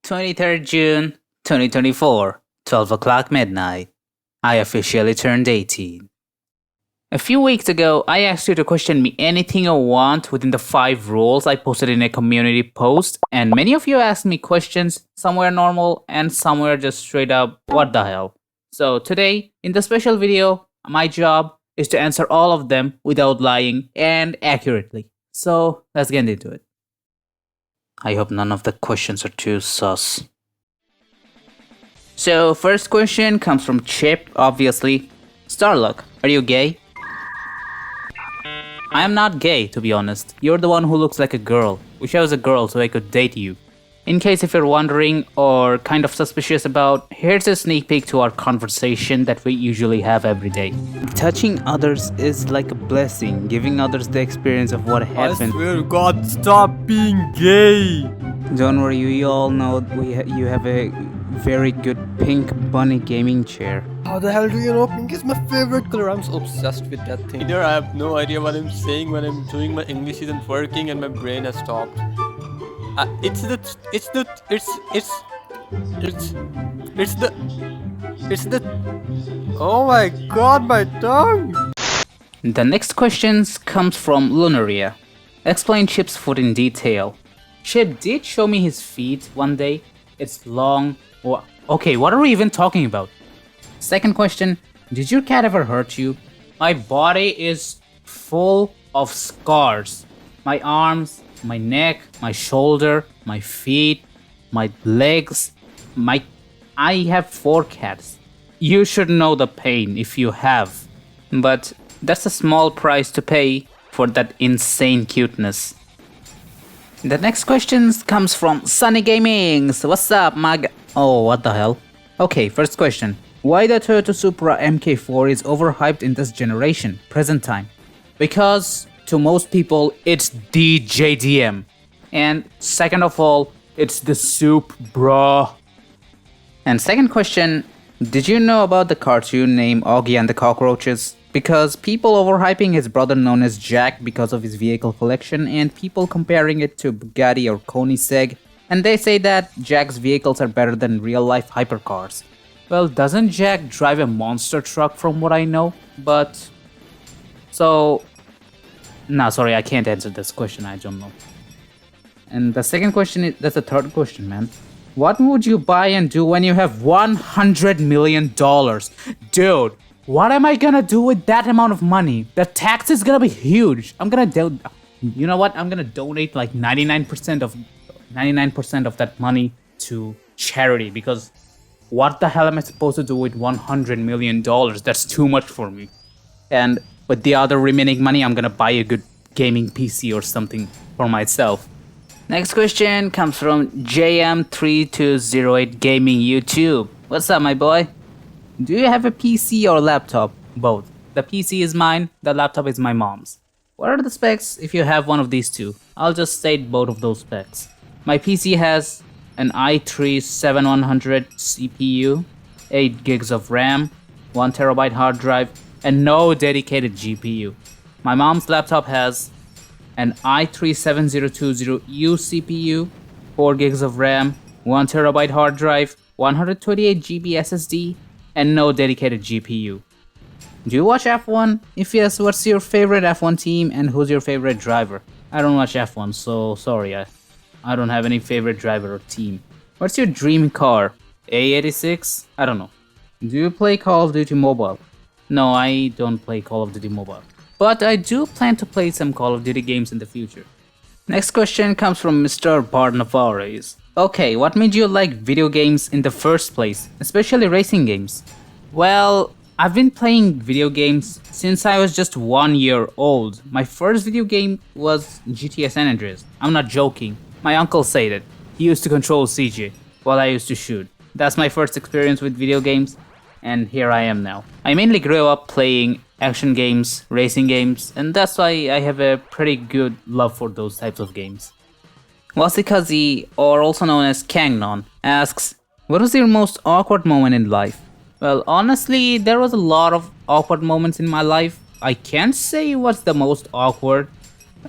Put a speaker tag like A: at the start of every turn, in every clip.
A: 23rd June 2024, 12 o'clock midnight. I officially turned 18. A few weeks ago, I asked you to question me anything you want within the 5 rules I posted in a community post, and many of you asked me questions, some were normal and some were just straight up, what the hell? So today, in the special video, my job is to answer all of them without lying and accurately. So let's get into it. I hope none of the questions are too sus. So first question comes from Chip, obviously. StarLuck, are you gay? I am not gay, to be honest. You're the one who looks like a girl. Wish I was a girl so I could date you. In case if you're wondering or kind of suspicious about, here's a sneak peek to our conversation that we usually have every day. Touching others is like a blessing, giving others the experience of what happened.
B: I swear to God, stop being gay!
A: Don't worry, we all know you have a very good pink bunny gaming chair.
B: How the hell do you know pink is my favorite color? I'm so obsessed with that thing. Either I have no idea what I'm saying when I'm doing my English isn't working and my brain has stopped. It's the oh my god, my tongue!
A: The next question comes from Lunaria. Explain Chip's foot in detail. Chip did show me his feet one day. It's long. Okay, what are we even talking about? Second question, did your cat ever hurt you? My body is full of scars. My arms, my neck, my shoulder, my feet, my legs, I have 4 cats. You should know the pain if you have. But that's a small price to pay for that insane cuteness. The next question comes from Sunny Gaming. So what's up, Oh, what the hell? Okay, first question. Why the Toyota Supra MK4 is overhyped in this generation, present time? Because to most people, it's the JDM. And second of all, it's the soup, bruh. And second question, did you know about the cartoon named Augie and the Cockroaches? Because people overhyping his brother known as Jack because of his vehicle collection, and people comparing it to Bugatti or Koenigsegg, and they say that Jack's vehicles are better than real-life hypercars. Well, doesn't Jack drive a monster truck from what I know? But... So... Nah, sorry, I can't answer this question, I don't know. And the second question is... That's the third question, man. What would you buy and do when you have $100 million? Dude, what am I gonna do with that amount of money? The tax is gonna be huge. You know what? I'm gonna donate like 99% of that money to charity, because what the hell am I supposed to do with $100 million? That's too much for me. And with the other remaining money, I'm gonna buy a good gaming PC or something for myself. Next question comes from JM3208 Gaming YouTube. What's up, my boy? Do you have a PC or laptop? Both. The PC is mine, the laptop is my mom's. What are the specs if you have one of these two? I'll just state both of those specs. My PC has an i3-7100 CPU, 8 gigs of RAM, 1 terabyte hard drive, and no dedicated GPU. My mom's laptop has an i3-7020U CPU, 4 gigs of RAM, 1 terabyte hard drive, 128 GB SSD, and no dedicated GPU. Do you watch F1? If yes, what's your favorite F1 team and who's your favorite driver? I don't watch F1, so sorry, I don't have any favorite driver or team. What's your dream car? A86? I don't know. Do you play Call of Duty Mobile? No, I don't play Call of Duty Mobile. But I do plan to play some Call of Duty games in the future. Next question comes from Mr. Barnavares. Okay, what made you like video games in the first place, especially racing games? Well, I've been playing video games since I was just 1 year old. My first video game was GTA San Andreas. I'm not joking. My uncle said it. He used to control CJ while I used to shoot. That's my first experience with video games, and here I am now. I mainly grew up playing action games, racing games, and that's why I have a pretty good love for those types of games. Wasikazi, or also known as Kangnon, asks, what was your most awkward moment in life? Well, honestly, there was a lot of awkward moments in my life. I can't say what's the most awkward.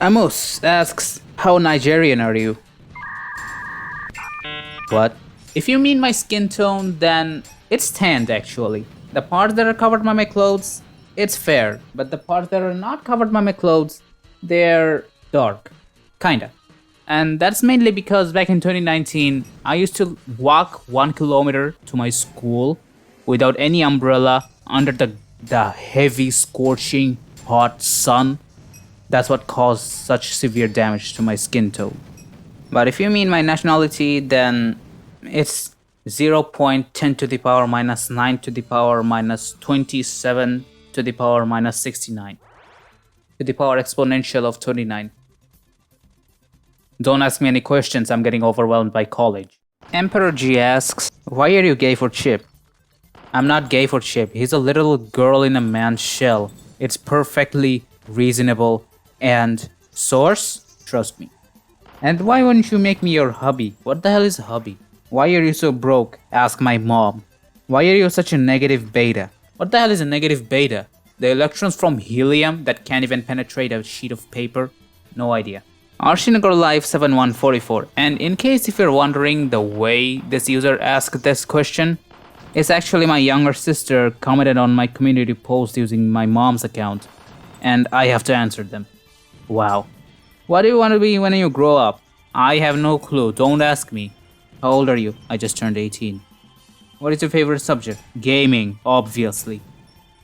A: Amos asks, how Nigerian are you? What? If you mean my skin tone, then it's tanned actually. The parts that are covered by my clothes, it's fair, but the parts that are not covered by my clothes, they're dark. Kinda. And that's mainly because back in 2019, I used to walk 1 kilometer to my school without any umbrella under the heavy, scorching, hot sun. That's what caused such severe damage to my skin tone. But if you mean my nationality, then it's 0.10 to the power minus 9 to the power minus 27 to the power minus 69 to the power exponential of 29. Don't ask me any questions, I'm getting overwhelmed by college. Emperor G asks, why are you gay for Chip? I'm not gay for Chip, he's a little girl in a man's shell. It's perfectly reasonable and source? Trust me. And why wouldn't you make me your hubby? What the hell is hubby? Why are you so broke? Ask my mom. Why are you such a negative beta? What the hell is a negative beta? The electrons from helium that can't even penetrate a sheet of paper? No idea. Arshinagar Live 7144, and in case if you're wondering the way this user asked this question, it's actually my younger sister commented on my community post using my mom's account, and I have to answer them. Wow. What do you want to be when you grow up? I have no clue, don't ask me. How old are you? I just turned 18. What is your favorite subject? Gaming, obviously.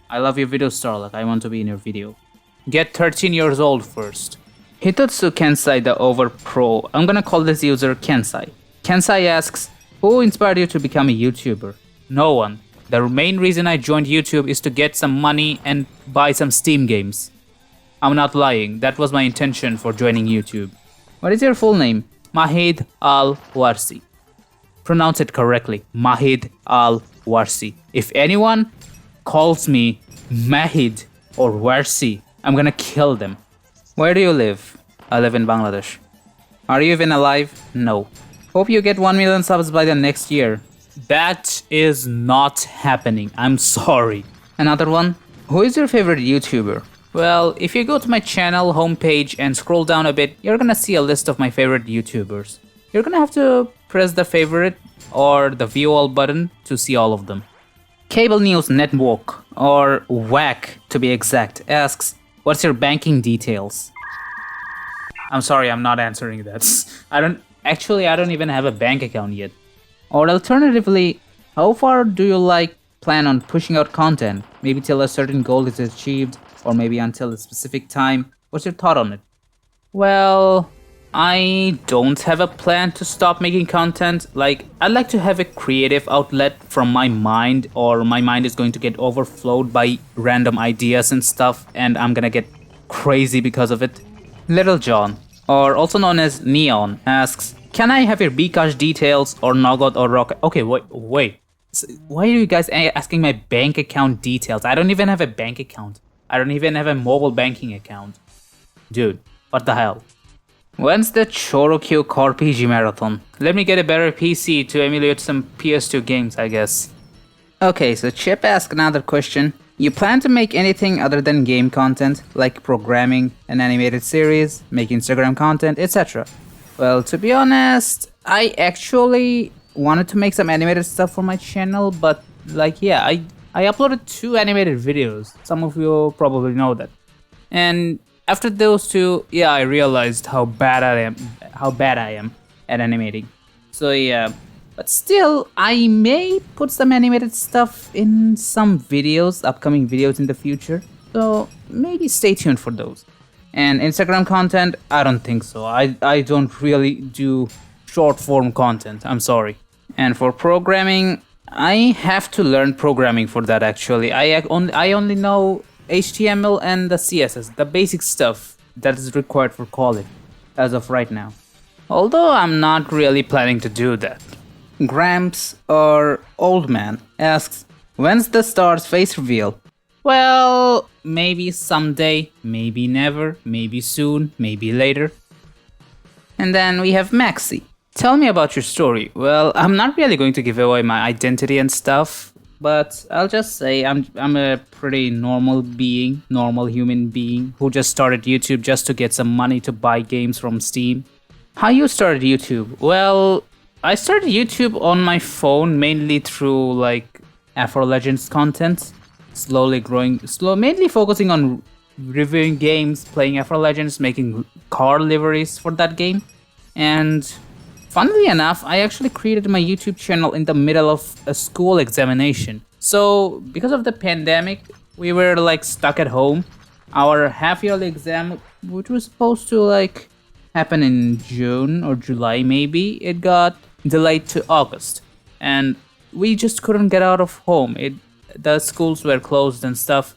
A: I love your video, StarLuck, I want to be in your video. Get 13 years old first. Hitotsu Kensai the Over Pro. I'm gonna call this user Kensai. Kensai asks, who inspired you to become a YouTuber? No one. The main reason I joined YouTube is to get some money and buy some Steam games. I'm not lying, that was my intention for joining YouTube. What is your full name? Mahid Al-Warsi. Pronounce it correctly, Mahid Al-Warsi. If anyone calls me Mahid or Warsi, I'm gonna kill them. Where do you live? I live in Bangladesh. Are you even alive? No. Hope you get 1 million subs by the next year. That is not happening. I'm sorry. Another one. Who is your favorite YouTuber? Well, if you go to my channel homepage and scroll down a bit, you're gonna see a list of my favorite YouTubers. You're gonna have to press the favorite or the view all button to see all of them. Cable News Network, or WAC to be exact, asks, what's your banking details? I'm sorry, I'm not answering that. I don't even have a bank account yet. Or alternatively, how far do you plan on pushing out content? Maybe till a certain goal is achieved, or maybe until a specific time. What's your thought on it? Well, I don't have a plan to stop making content. I'd like to have a creative outlet from my mind, or my mind is going to get overflowed by random ideas and stuff, and I'm gonna get crazy because of it. Little John, or also known as Neon, asks, can I have your Bcash details or Nogod or Rocket? Okay, wait. Why are you guys asking my bank account details? I don't even have a bank account. I don't even have a mobile banking account. Dude, what the hell? When's the Chorokyo Core PG Marathon? Let me get a better PC to emulate some PS2 games, I guess. Okay, so Chip asked another question. You plan to make anything other than game content, like programming, an animated series, make Instagram content, etc.? Well, to be honest, I actually wanted to make some animated stuff for my channel, but I uploaded 2 animated videos. Some of you probably know that. And after those 2, I realized how bad I am at animating. So yeah, but still, I may put some animated stuff in some videos, upcoming videos in the future. So maybe stay tuned for those. And Instagram content, I don't think so. I don't really do short form content, I'm sorry. And for programming, I have to learn programming for that actually. I only know HTML and the CSS, the basic stuff that is required for college as of right now. Although I'm not really planning to do that. Gramps, or Old Man, asks, when's the star's face reveal? Well, maybe someday, maybe never, maybe soon, maybe later. And then we have Maxi. Tell me about your story. Well, I'm not really going to give away my identity and stuff, but I'll just say I'm a pretty normal human being who just started YouTube just to get some money to buy games from Steam. How you started YouTube? Well, I started YouTube on my phone mainly through like Afro Legends content, slowly growing, mainly focusing on reviewing games, playing Afro Legends, making car liveries for that game, and funnily enough, I actually created my YouTube channel in the middle of a school examination. So because of the pandemic, we were like stuck at home. Our half yearly exam, which was supposed to like happen in June or July maybe, it got delayed to August. And we just couldn't get out of home. The schools were closed and stuff.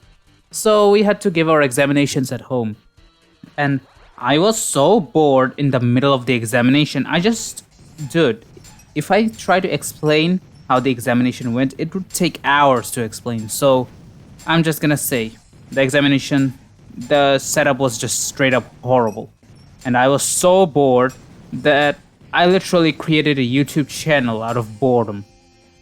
A: So we had to give our examinations at home. And I was so bored in the middle of the examination. Dude, if I try to explain how the examination went, it would take hours to explain. So I'm just gonna say, the examination, the setup was just straight up horrible. And I was so bored that I literally created a YouTube channel out of boredom.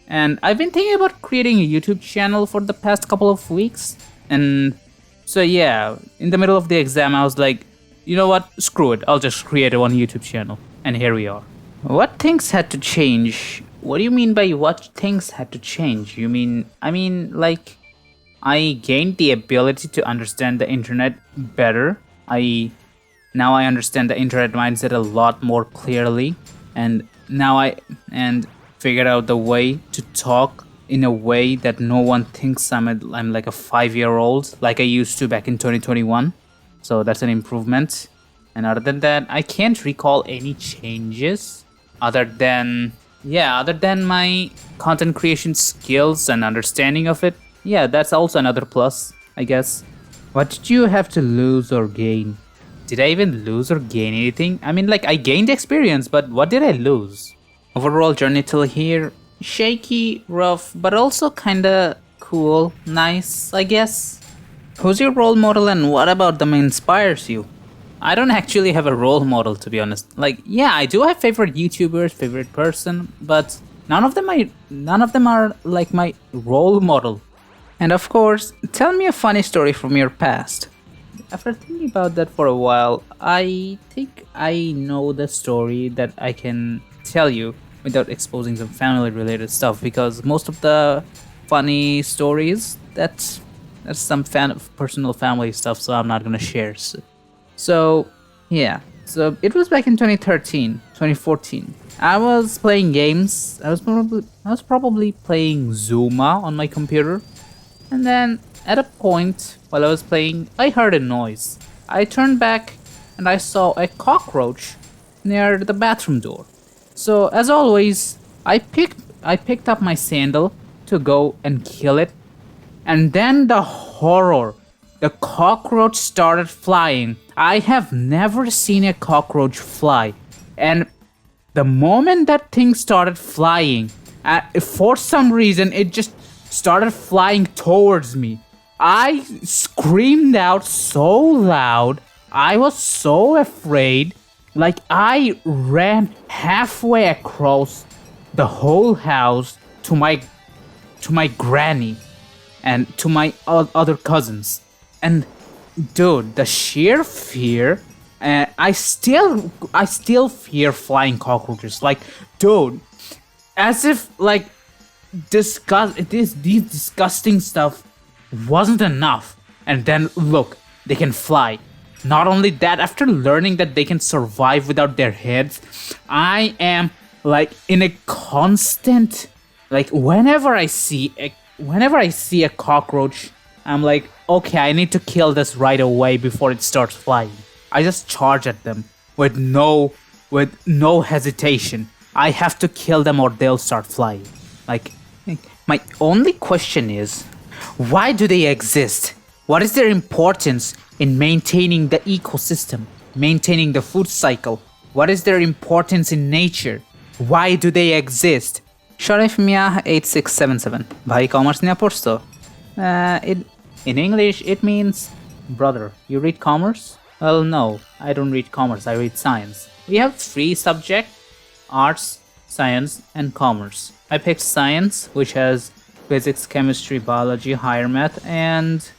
A: And I've been thinking about creating a YouTube channel for the past couple of weeks. And so yeah, in the middle of the exam, I was like, you know what? Screw it. I'll just create one YouTube channel. And here we are. What things had to change? What do you mean by what things had to change? I mean, like, I gained the ability to understand the internet better. Now I understand the internet mindset a lot more clearly. And now I figured out the way to talk in a way that no one thinks I'm like a 5-year-old, like I used to back in 2021. So that's an improvement. And other than that, I can't recall any changes other than my content creation skills and understanding of it. Yeah, that's also another plus, I guess. What did you have to lose or gain? Did I even lose or gain anything? I mean, like, I gained experience, but what did I lose? Overall journey till here, shaky, rough, but also kinda cool, nice, I guess. Who's your role model and what about them inspires you? I don't actually have a role model, to be honest. Like, yeah, I do have favorite YouTubers, favorite person, but none of them are like my role model. And of course, tell me a funny story from your past. After thinking about that for a while, I think I know the story that I can tell you without exposing some family related stuff, because most of the funny stories, that's some personal family stuff, so I'm not gonna share. So yeah, so it was back in 2013, 2014. I was playing games. I was probably playing Zuma on my computer, and then at a point while I was playing, I heard a noise. I turned back and I saw a cockroach near the bathroom door. So as always, I picked up my sandal to go and kill it, and then the horror. The cockroach started flying. I have never seen a cockroach fly. And the moment that thing started flying, for some reason, it just started flying towards me. I screamed out so loud. I was so afraid. Like, I ran halfway across the whole house to my granny and to my other cousins. And dude, the sheer fear, I still fear flying cockroaches. Like, dude, as if like these disgusting stuff wasn't enough. And then look, they can fly. Not only that, after learning that they can survive without their heads, I am like in a constant, like, whenever I see a cockroach, I'm like, okay, I need to kill this right away before it starts flying. I just charge at them with no hesitation. I have to kill them or they'll start flying. Like, my only question is, why do they exist? What is their importance in maintaining the ecosystem, maintaining the food cycle? What is their importance in nature? Why do they exist? Sharif Mia 8677. Bhai commerce niya porsto? In English, it means, brother, you read commerce? Well, no, I don't read commerce, I read science. We have 3 subjects, arts, science, and commerce. I picked science, which has physics, chemistry, biology, higher math, and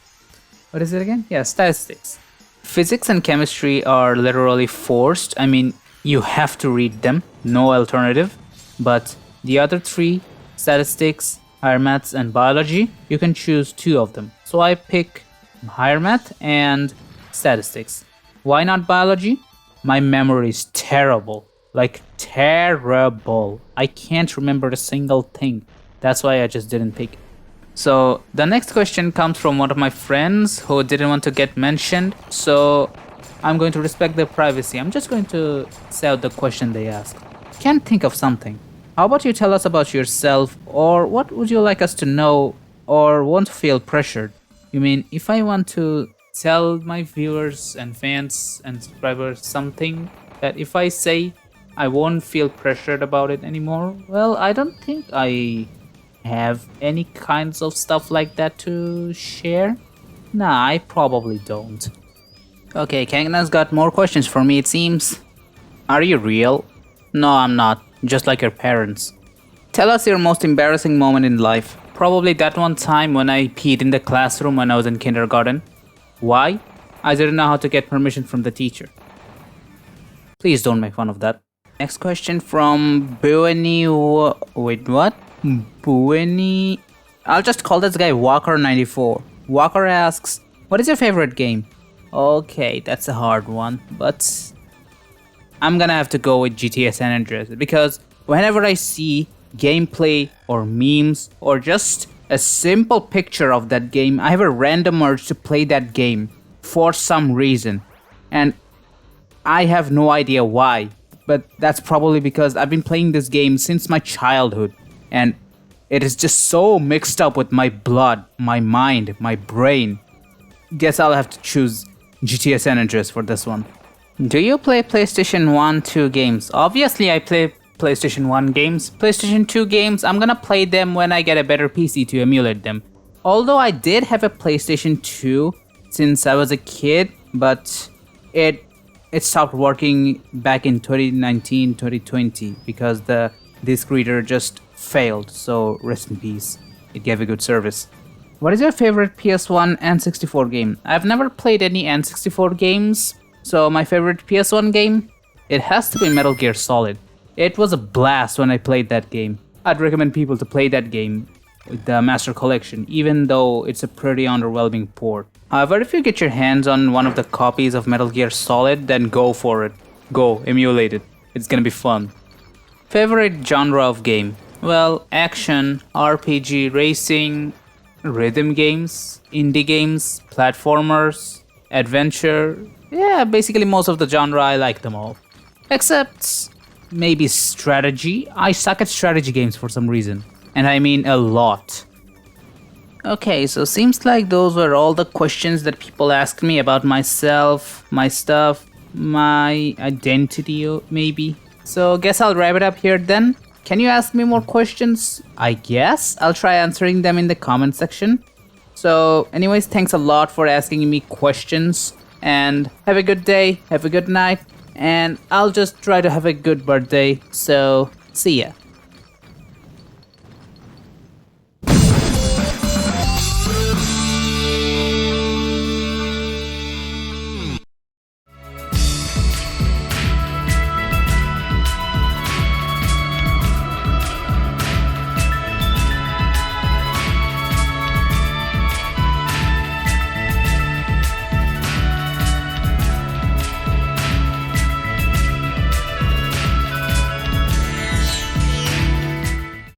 A: what is it again? Yeah, statistics. Physics and chemistry are literally forced. I mean, you have to read them, no alternative. But the other three, statistics, higher maths, and biology, you can choose 2 of them. So I pick higher math and statistics. Why not biology? My memory is terrible. Like, terrible. I can't remember a single thing. That's why I just didn't pick it. So the next question comes from one of my friends who didn't want to get mentioned. So I'm going to respect their privacy. I'm just going to say out the question they asked. Can't think of something. How about you tell us about yourself, or what would you like us to know, or won't feel pressured? You mean if I want to tell my viewers and fans and subscribers something that if I say I won't feel pressured about it anymore? Well, I don't think I have any kinds of stuff like that to share. Nah, I probably don't. Okay, Kangna's got more questions for me, it seems. Are you real? No, I'm not. Just like your parents. Tell us your most embarrassing moment in life. Probably that one time when I peed in the classroom when I was in kindergarten. Why? I didn't know how to get permission from the teacher. Please don't make fun of that. Next question from Bueni. Wait, what? Bueni. I'll just call this guy Walker94. Walker asks, what is your favorite game? Okay, that's a hard one, but I'm gonna have to go with GTA San Andreas because whenever I see gameplay or memes or just a simple picture of that game, I have a random urge to play that game for some reason. And I have no idea why, but that's probably because I've been playing this game since my childhood. And it is just so mixed up with my blood, my mind, my brain. Guess I'll have to choose GTA San Andreas for this one. Do you play PlayStation 1, 2 games? Obviously I play PlayStation 1 games. PlayStation 2 games, I'm gonna play them when I get a better PC to emulate them. Although I did have a PlayStation 2 since I was a kid, but it stopped working back in 2019, 2020 because the disc reader just failed, so rest in peace. It gave a good service. What is your favorite PS1 N64 game? I've never played any N64 games, so my favorite PS1 game? It has to be Metal Gear Solid. It was a blast when I played that game. I'd recommend people to play that game with the Master Collection, even though it's a pretty underwhelming port. However, if you get your hands on one of the copies of Metal Gear Solid, then go for it. Go, emulate it. It's gonna be fun. Favorite genre of game? Well, action, RPG, racing, rhythm games, indie games, platformers, adventure. Yeah, basically most of the genre, I like them all. Except maybe strategy. I suck at strategy games for some reason. And I mean a lot. Okay, so seems like those were all the questions that people asked me about myself, my stuff, my identity maybe. So guess I'll wrap it up here then. Can you ask me more questions? I guess I'll try answering them in the comment section. So anyways, thanks a lot for asking me questions, and have a good day, have a good night, and I'll just try to have a good birthday. So see ya.